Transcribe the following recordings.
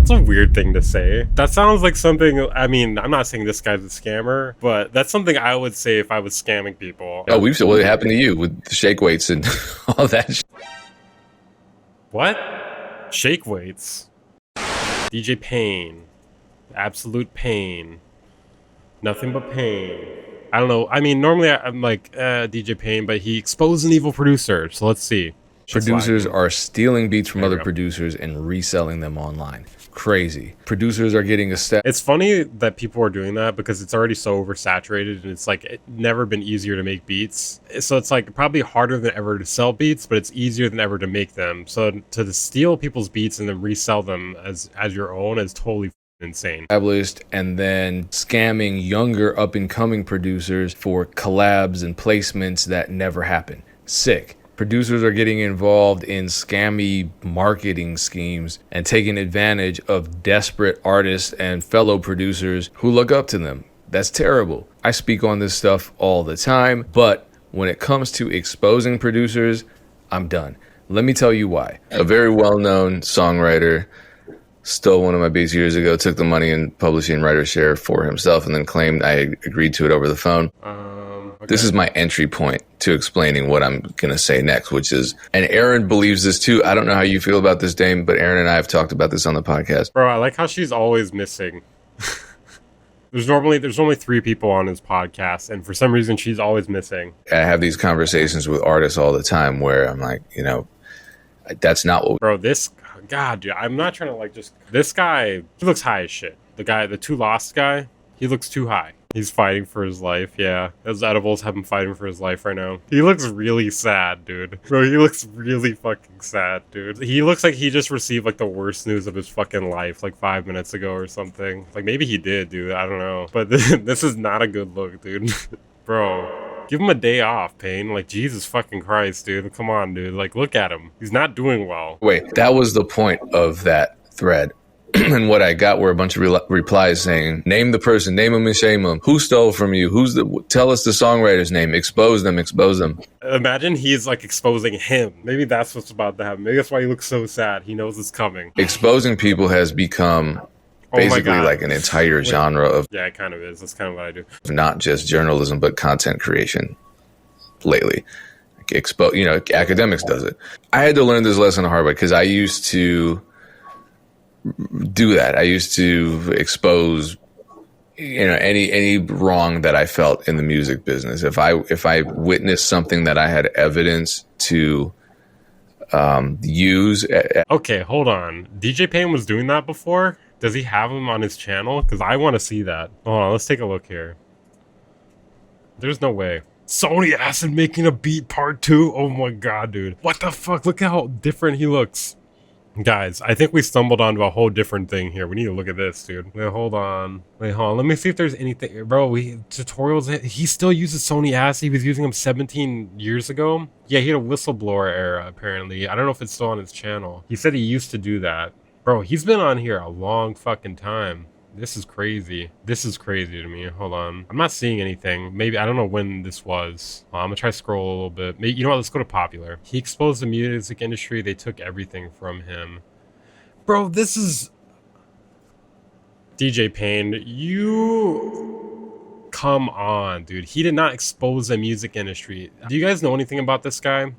That's a weird thing to say. That sounds like something, I mean, I'm not saying this guy's a scammer, but that's something I would say if I was scamming people. Oh, we've seen what happened to you with the shake weights and all that. What? Shake weights? DJ Pain. Absolute pain. Nothing but pain. I don't know. I mean, normally I'm like DJ Pain, but he exposed an evil producer. So let's see. Producers are stealing beats from other producers and reselling them online. Crazy. Producers are getting a step. It's funny that people are doing that because it's already so oversaturated, and it's like it's never been easier to make beats. So it's like probably harder than ever to sell beats, but it's easier than ever to make them. So to steal people's beats and then resell them as your own is totally insane. Established, and then scamming younger up and coming producers for collabs and placements that never happen. Sick. Producers are getting involved in scammy marketing schemes and taking advantage of desperate artists and fellow producers who look up to them. That's terrible. I speak on this stuff all the time, but when it comes to exposing producers, I'm done. Let me tell you why. A very well-known songwriter stole one of my beats years ago, took the money in publishing writer share for himself, and then claimed I agreed to it over the phone. Okay. This is my entry point to explaining what I'm going to say next, which is, and Aaron believes this too. I don't know how you feel about this, Dame, but Aaron and I have talked about this on the podcast. Bro, I like how she's always missing. There's only 3 people on his podcast, and for some reason she's always missing. I have these conversations with artists all the time where I'm like, you know, that's not what... Bro, God, dude, I'm not trying to like just... This guy, he looks high as shit. The 2 Lost guy, he looks too high. He's fighting for his life, yeah. Those edibles have him fighting for his life right now. He looks really sad, dude. Bro, he looks really fucking sad, dude. He looks like he just received like the worst news of his fucking life like 5 minutes ago or something. Like maybe he did, dude. I don't know. But this is not a good look, dude. Bro, give him a day off, Payne. Like, Jesus fucking Christ, dude. Come on, dude. Like, look at him. He's not doing well. Wait, that was the point of that thread. And what I got were a bunch of replies saying, name the person, name him and shame him. Who stole from you? Tell us the songwriter's name. Expose them, expose them. Imagine he's like exposing him. Maybe that's what's about to happen. Maybe that's why he looks so sad. He knows it's coming. Exposing people has become basically like an entire genre of... Yeah, it kind of is. That's kind of what I do. Not just journalism, but content creation lately. Academics does it. I had to learn this lesson the hard way because I used to do that. I used to expose, any wrong that I felt in the music business. If I witnessed something that I had evidence to use. Okay, hold on. DJ Pain was doing that before? Does he have him on his channel? Because I want to see that. Hold on, let's take a look here. There's no way. Sony Acid making a beat part 2? Oh my god, dude. What the fuck? Look at how different he looks. Guys, I think we stumbled onto a whole different thing here. We need to look at this, dude. Wait, hold on. Let me see if there's anything. Bro, tutorials. He still uses Sony Acid. He was using them 17 years ago. Yeah, he had a whistleblower era, apparently. I don't know if it's still on his channel. He said he used to do that. Bro, he's been on here a long fucking time. This is crazy. This is crazy to me. Hold on. I'm not seeing anything. Maybe, I don't know when this was. I'm gonna try to scroll a little bit. Maybe, you know what? Let's go to popular. He exposed the music industry. They took everything from him. Bro, this is... DJ Pain, you... Come on, dude. He did not expose the music industry. Do you guys know anything about this guy?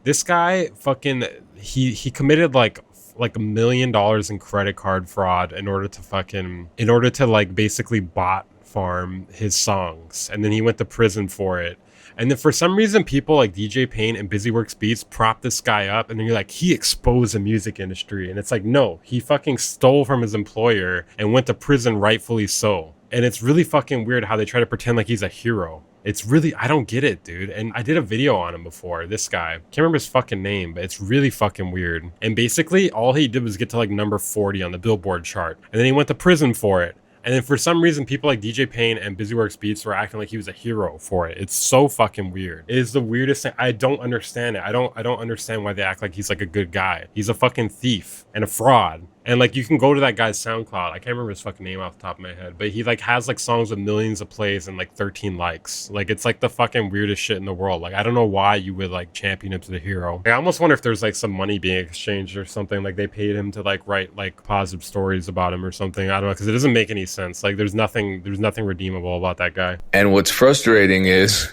This guy fucking... He committed like $1 million in credit card fraud in order to like basically bot farm his songs, and then he went to prison for it. And then for some reason people like DJ Pain and Busyworks Beats prop this guy up, and then you're like, he exposed the music industry, and it's like, no, he fucking stole from his employer and went to prison, rightfully so. And it's really fucking weird how they try to pretend like he's a hero. It's really, I don't get it, dude. And I did a video on him before, this guy. Can't remember his fucking name, but it's really fucking weird. And basically, all he did was get to like number 40 on the Billboard chart. And then he went to prison for it. And then for some reason, people like DJ Pain and Busyworks Beats were acting like he was a hero for it. It's so fucking weird. It is the weirdest thing. I don't understand it. I don't understand why they act like he's like a good guy. He's a fucking thief and a fraud. And like you can go to that guy's SoundCloud. I can't remember his fucking name off the top of my head, but he like has like songs with millions of plays and like 13 likes. Like it's like the fucking weirdest shit in the world. Like I don't know why you would like champion him to the hero. Like, I almost wonder if there's like some money being exchanged or something. Like they paid him to like write like positive stories about him or something. I don't know, because it doesn't make any sense. Like there's nothing redeemable about that guy. And what's frustrating is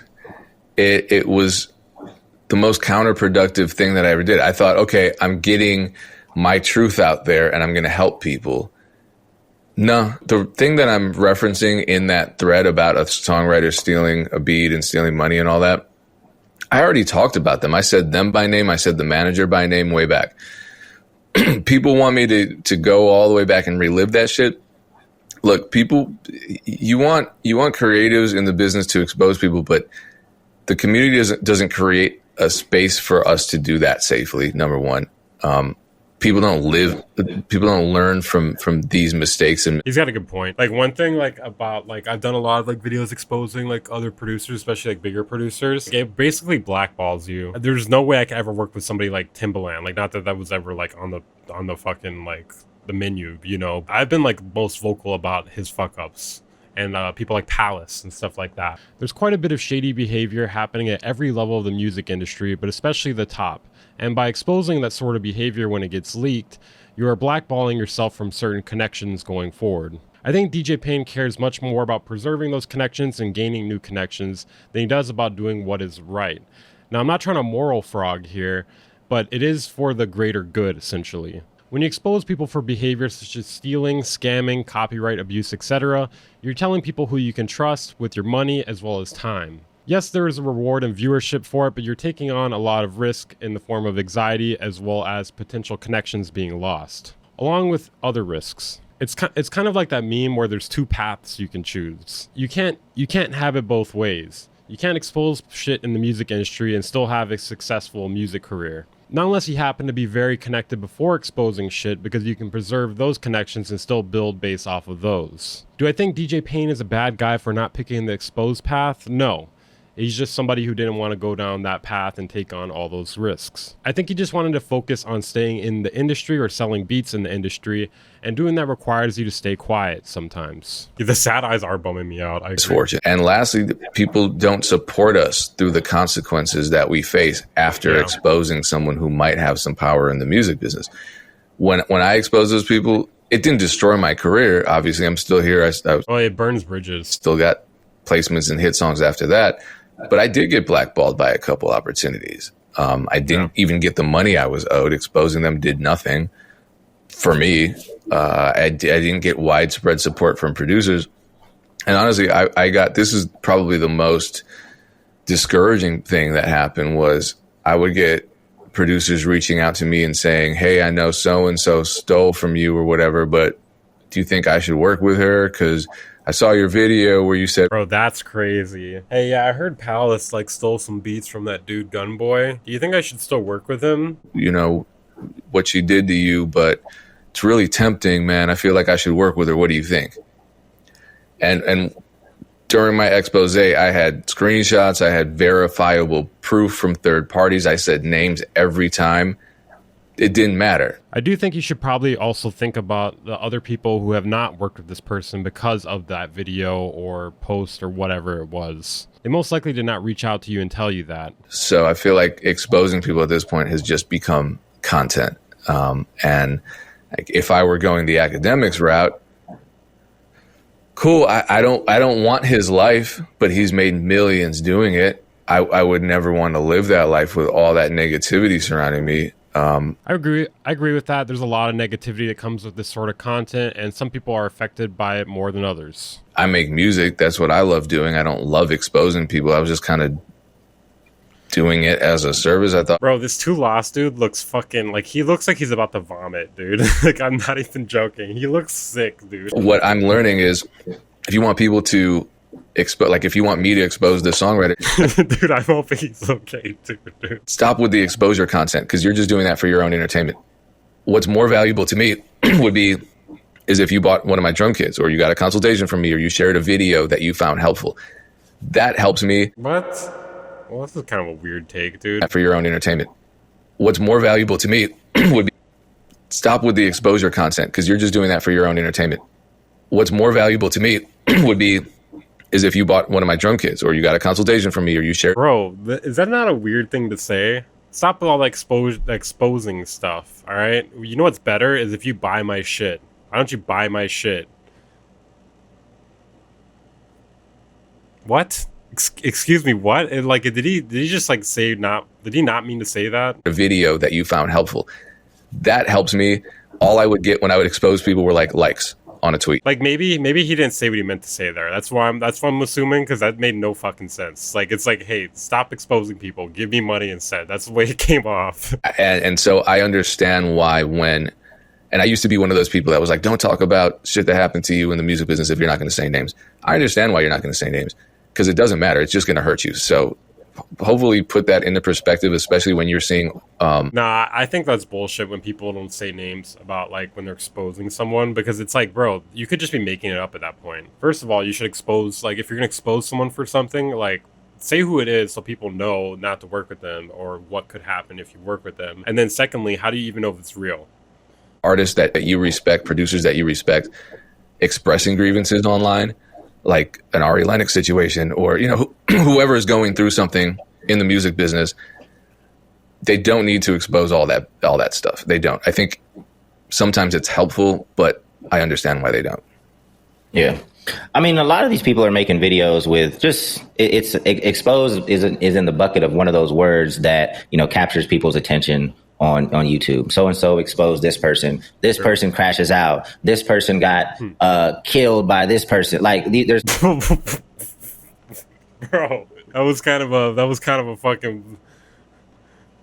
it was the most counterproductive thing that I ever did. I thought, okay, I'm getting my truth out there and I'm going to help people. No, the thing that I'm referencing in that thread about a songwriter stealing a beat and stealing money and all that, I already talked about them. I said them by name. I said the manager by name way back. People want me to go all the way back and relive that shit. Look, people, you want creatives in the business to expose people, but the community doesn't create a space for us to do that safely. Number one. People don't learn from these mistakes. And he's got a good point. Like one thing like about like I've done a lot of like videos exposing like other producers, especially like bigger producers. Like, it basically blackballs you. There's no way I could ever work with somebody like Timbaland. Like not that was ever like on the fucking like the menu, you know. I've been like most vocal about his fuck ups. And people like Pvlace and stuff like that. There's quite a bit of shady behavior happening at every level of the music industry, but especially the top. And by exposing that sort of behavior when it gets leaked, you are blackballing yourself from certain connections going forward. I think DJ Payne cares much more about preserving those connections and gaining new connections than he does about doing what is right. Now, I'm not trying to moral frog here, but it is for the greater good, essentially. When you expose people for behavior such as stealing, scamming, copyright abuse, etc., you're telling people who you can trust with your money as well as time. Yes, there is a reward and viewership for it, but you're taking on a lot of risk in the form of anxiety as well as potential connections being lost, along with other risks. It's kind of like that meme where there's two paths you can choose. You can't have it both ways. You can't expose shit in the music industry and still have a successful music career. Not unless you happen to be very connected before exposing shit, because you can preserve those connections and still build based off of those. Do I think DJ Payne is a bad guy for not picking the exposed path? No. He's just somebody who didn't want to go down that path and take on all those risks. I think he just wanted to focus on staying in the industry or selling beats in the industry, and doing that requires you to stay quiet sometimes. The sad eyes are bumming me out. Misfortune. And lastly, people don't support us through the consequences that we face after exposing someone who might have some power in the music business. When I expose those people, it didn't destroy my career. Obviously, I'm still here. It burns bridges. Still got placements and hit songs after that. But I did get blackballed by a couple opportunities. I didn't even get the money I was owed. Exposing them did nothing for me. I didn't get widespread support from producers. And honestly, this is probably the most discouraging thing that happened was I would get producers reaching out to me and saying, hey, I know so-and-so stole from you or whatever, but do you think I should work with her? Because I saw your video where you said, bro, that's crazy. Hey, yeah, I heard Pvlace like stole some beats from that dude Gunboy. Do you think I should still work with him? You know, what she did to you, but it's really tempting, man. I feel like I should work with her. What do you think? And during my expose, I had screenshots. I had verifiable proof from third parties. I said names every time. It didn't matter. I do think you should probably also think about the other people who have not worked with this person because of that video or post or whatever it was. They most likely did not reach out to you and tell you that. So I feel like exposing people at this point has just become content. And like, if I were going the academics route, cool. I don't want his life, but he's made millions doing it. I would never want to live that life with all that negativity surrounding me. I agree with that. There's a lot of negativity that comes with this sort of content, and some people are affected by it more than others. I make music. That's what I love doing. I don't love exposing people. I was just kind of doing it as a service. I thought, bro, this Too Lost dude looks fucking like he looks like he's about to vomit, dude. Like, I'm not even joking. He looks sick, dude. What I'm learning is if you want people to if you want me to expose the songwriter, dude, I'm hoping he's okay too, dude. Stop with the exposure content, because you're just doing that for your own entertainment. What's more valuable to me is if you bought one of my drum kits, or you got a consultation from me, or you shared a video that you found helpful. That helps me. What? Well, this is kind of a weird take, dude. For your own entertainment. What's more valuable to me would be Stop with the exposure content because you're just doing that for your own entertainment. What's more valuable to me is if you bought one of my drum kits or you got a consultation from me or you share. Bro, is that not a weird thing to say? Stop with all the exposing stuff, all right? You know what's better is if you buy my shit. Why don't you buy my shit? What? Excuse me, what? And like, did he just like say not? Did he not mean to say that? A video that you found helpful. That helps me. All I would get when I would expose people were like likes on a tweet. Like maybe he didn't say what he meant to say there. That's why I'm assuming, because that made no fucking sense. Like it's like, hey, stop exposing people. Give me money instead. That's the way it came off. And so I understand why and I used to be one of those people that was like, don't talk about shit that happened to you in the music business if you're not going to say names. I understand why you're not going to say names because it doesn't matter. It's just going to hurt you. So hopefully put that into perspective, especially when you're seeing. Nah, I think that's bullshit when people don't say names about like when they're exposing someone, because it's like, bro, you could just be making it up at that point. First of all, you should expose, like if you're going to expose someone for something, like say who it is so people know not to work with them or what could happen if you work with them. And then secondly, how do you even know if it's real? Artists that you respect, producers that you respect, expressing grievances online, like an Ari Lennox situation, or whoever is going through something in the music business, they don't need to expose all that stuff. They don't. I think sometimes it's helpful, but I understand why they don't. Yeah. I mean, a lot of these people are making videos with just it's exposed is in the bucket of one of those words that captures people's attention on YouTube. So and so exposed this person. This person crashes out. This person got killed by this person. Like there's bro, that was kind of a fucking.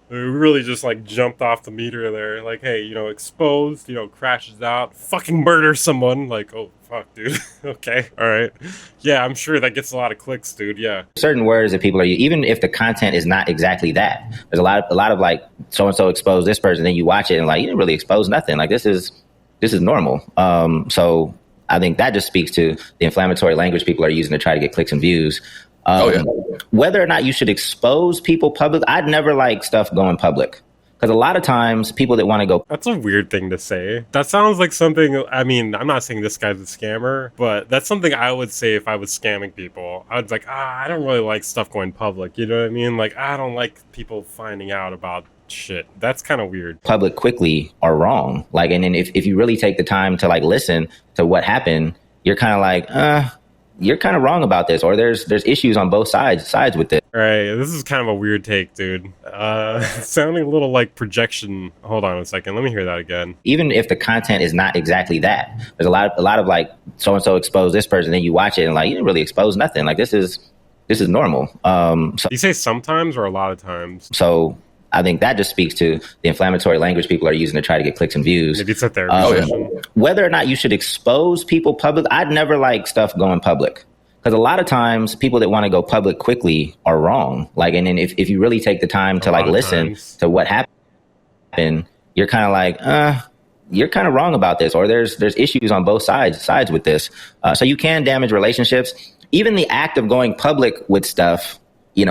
We really just like jumped off the meter there. Like, hey, exposed, crashes out, fucking murder someone. Like, oh fuck, dude. Okay, all right. Yeah, I'm sure that gets a lot of clicks, dude. Yeah. Certain words that people are, even if the content is not exactly that. There's a lot of like so and so exposed this person, then you watch it and like you didn't really expose nothing. Like this is normal. So I think that just speaks to the inflammatory language people are using to try to get clicks and views. Whether or not you should expose people public, I'd never like stuff going public. Because a lot of times people that want to go... That's a weird thing to say. That sounds like something... I mean, I'm not saying this guy's a scammer, but that's something I would say if I was scamming people. I would be like, I don't really like stuff going public. You know what I mean? Like, I don't like people finding out about shit. That's kind of weird. Public quickly are wrong. Like, and then if you really take the time to like listen to what happened, you're kind of like, you're kind of wrong about this, or there's issues on both sides with it. Right, this is kind of a weird take, dude. Sounding a little like projection. Hold on a second, let me hear that again. Even if the content is not exactly that, there's a lot of like so and so exposed this person, then you watch it and like you didn't really expose nothing. Like this is normal. So you say sometimes or a lot of times? So I think that just speaks to the inflammatory language people are using to try to get clicks and views. Maybe it's a therapy session. Whether or not you should expose people public, I'd never like stuff going public. Because a lot of times people that want to go public quickly are wrong. Like, and then if you really take the time to like listen to what happened, you're kind of like, you're kind of wrong about this, or there's issues on both sides with this. So you can damage relationships. Even the act of going public with stuff,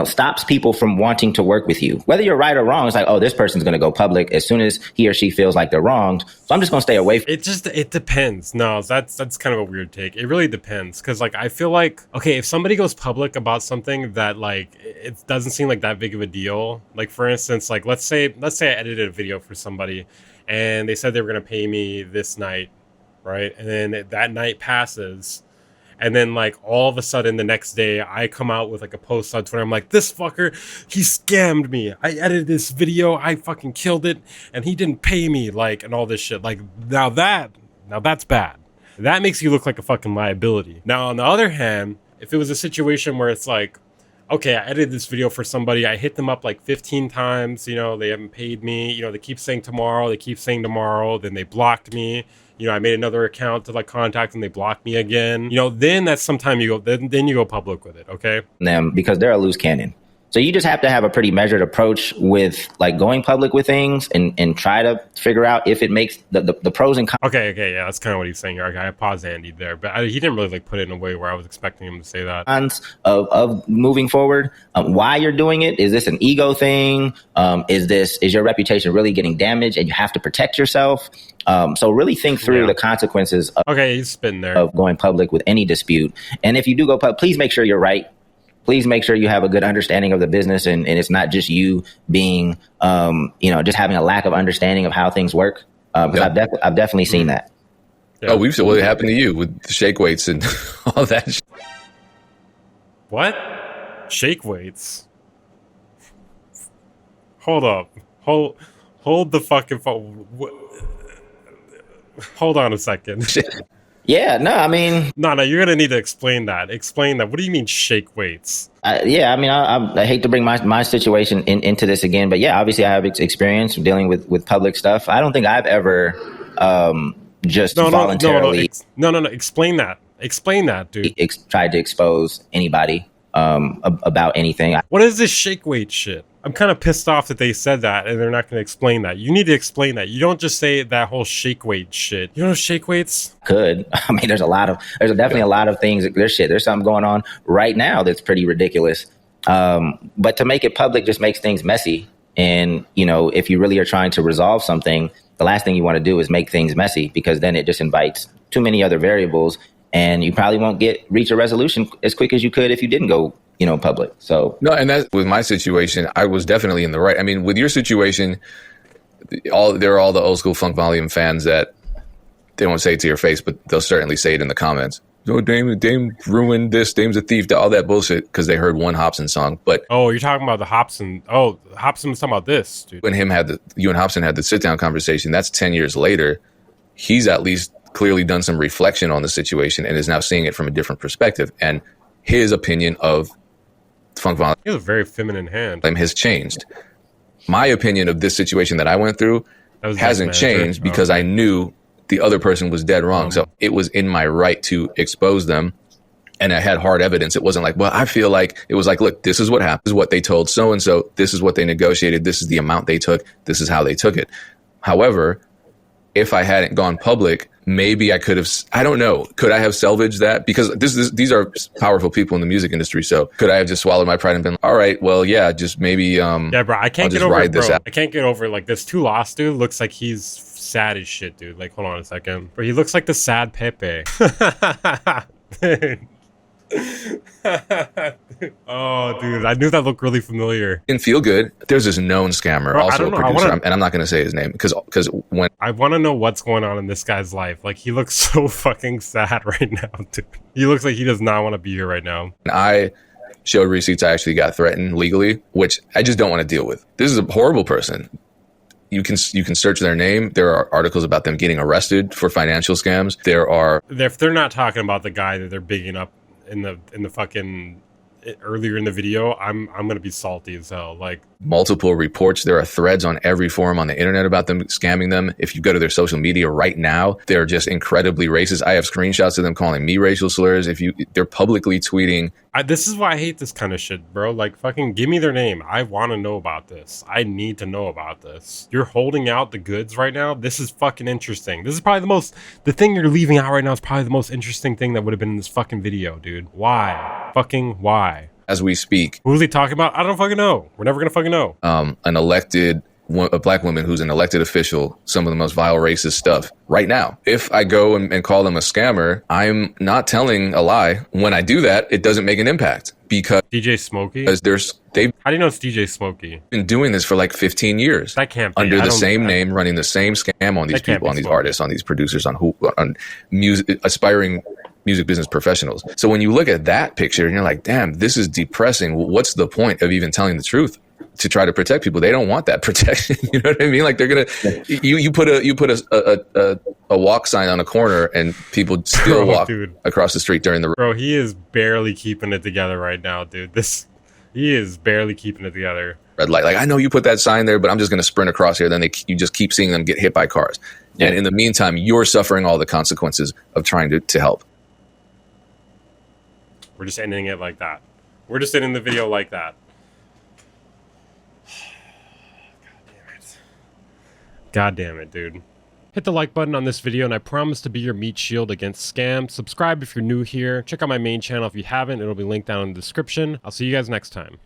stops people from wanting to work with you. Whether you're right or wrong, it's like, oh, this person's going to go public as soon as he or she feels like they're wronged. So I'm just going to stay away from it. It depends. No, that's kind of a weird take. It really depends. Because like, I feel like, okay, if somebody goes public about something that like, it doesn't seem like that big of a deal. Like for instance, like let's say I edited a video for somebody and they said they were going to pay me this night. Right. And then that night passes. And then, like, all of a sudden, the next day, I come out with, like, a post on Twitter. I'm like, this fucker, he scammed me. I edited this video. I fucking killed it. And he didn't pay me, like, and all this shit. Like, now that's bad. That makes you look like a fucking liability. Now, on the other hand, if it was a situation where it's like, okay, I edited this video for somebody. I hit them up, like, 15 times. They haven't paid me. They keep saying tomorrow. They keep saying tomorrow. Then they blocked me. I made another account to like contact and they blocked me again. Then that's sometime you go, then you go public with it, okay? Them because they're a loose cannon. So you just have to have a pretty measured approach with like going public with things and try to figure out if it makes the pros and cons. Okay, yeah, that's kind of what he's saying. Okay, I paused Andy there, but he didn't really like put it in a way where I was expecting him to say that. Of moving forward, why you're doing it. Is this an ego thing? Is your reputation really getting damaged and you have to protect yourself? So really think through the consequences he's spitting there. Of going public with any dispute. And if you do go public, please make sure you're right. Please make sure you have a good understanding of the business and it's not just you being, just having a lack of understanding of how things work. Because I've definitely seen that. Yeah. Oh, what happened to you with the shake weights and all that? What? Shake weights? Hold up. Hold the fucking phone. Hold on a second. Yeah, no, I mean... No, you're going to need to explain that. What do you mean shake weights? I hate to bring my situation into this again, but yeah, obviously I have experience dealing with public stuff. I don't think I've ever voluntarily... No, explain that. Explain that, dude. Tried to expose anybody about anything. What is this shake weight shit? I'm kind of pissed off that they said that and they're not going to explain that. You need to explain that. You don't just say that whole shake weight shit. You know shake weights? There's definitely a lot of things. There's something going on right now that's pretty ridiculous. But to make it public just makes things messy. And, if you really are trying to resolve something, the last thing you want to do is make things messy because then it just invites too many other variables and you probably won't reach a resolution as quick as you could if you didn't go public. So no, and that with my situation, I was definitely in the right. I mean, with your situation, there are all the old school Funk Volume fans that they won't say it to your face, but they'll certainly say it in the comments. Oh, Dame ruined this. Dame's a thief. All that bullshit because they heard one Hobson song. But you're talking about the Hobson. Oh, Hobson was talking about this, dude. When you and Hobson had the sit down conversation, that's 10 years later. He's at least clearly done some reflection on the situation and is now seeing it from a different perspective. And his opinion of Funk Volume, he has a very feminine hand, has changed. My opinion of this situation that I went through hasn't changed because I knew the other person was dead wrong. So it was in my right to expose them. And I had hard evidence. It wasn't like, well, I feel like it was like, look, this is what happened. This is what they told so-and-so. This is what they negotiated. This is the amount they took. This is how they took it. However, if I hadn't gone public, maybe I could have, I don't know. Could I have salvaged that? Because these are powerful people in the music industry. So could I have just swallowed my pride and been like, all right, well, yeah, just maybe, yeah, bro, I can't get over it, bro. I can't get over it. Like this Too Lost dude looks like he's sad as shit, dude. Like, hold on a second. Bro, he looks like the sad Pepe. Oh, dude, I knew that looked really familiar. In Feel Good, there's this known scammer, also a producer, and I'm not going to say his name because when I want to know what's going on in this guy's life. Like, he looks so fucking sad right now, dude. He looks like he does not want to be here right now. I showed receipts, I actually got threatened legally, which I just don't want to deal with. This is a horrible person. You can search their name. There are articles about them getting arrested for financial scams. If they're not talking about the guy that they're bigging up in the fucking earlier in the video, I'm gonna be salty as hell. Like, multiple reports. There are threads on every forum on the internet about them scamming them. If you go to their social media right now, they're just incredibly racist. I have screenshots of them calling me racial slurs. They're publicly tweeting. This is why I hate this kind of shit, bro. Like, fucking give me their name. I want to know about this. I need to know about this. You're holding out the goods right now. This is fucking interesting. This is probably the thing you're leaving out right now is probably the most interesting thing that would have been in this fucking video, dude. Why? Fucking why? As we speak. Who's he talking about? I don't fucking know. We're never gonna fucking know. A black woman who's an elected official, some of the most vile racist stuff right now. If I go and call them a scammer, I'm not telling a lie. When I do that, it doesn't make an impact because DJ Smokey? They've How do you know it's DJ Smokey? Been doing this for like 15 years. That can't be. Under the same name, running the same scam on these people, on these artists, on these producers, on aspiring music business professionals. So when you look at that picture and you're like, damn, this is depressing. What's the point of even telling the truth? To try to protect people, they don't want that protection. You know what I mean? Like, they're gonna you put a walk sign on a corner and people still walk across the street during the. Bro, he is barely keeping it together right now, dude. He is barely keeping it together. Red light. Like, I know you put that sign there, but I'm just gonna sprint across here. Then you just keep seeing them get hit by cars, and in the meantime, you're suffering all the consequences of trying to help. We're just ending it like that. We're just ending the video like that. God damn it, dude. Hit the like button on this video, and I promise to be your meat shield against scams. Subscribe if you're new here. Check out my main channel if you haven't. It'll be linked down in the description. I'll see you guys next time.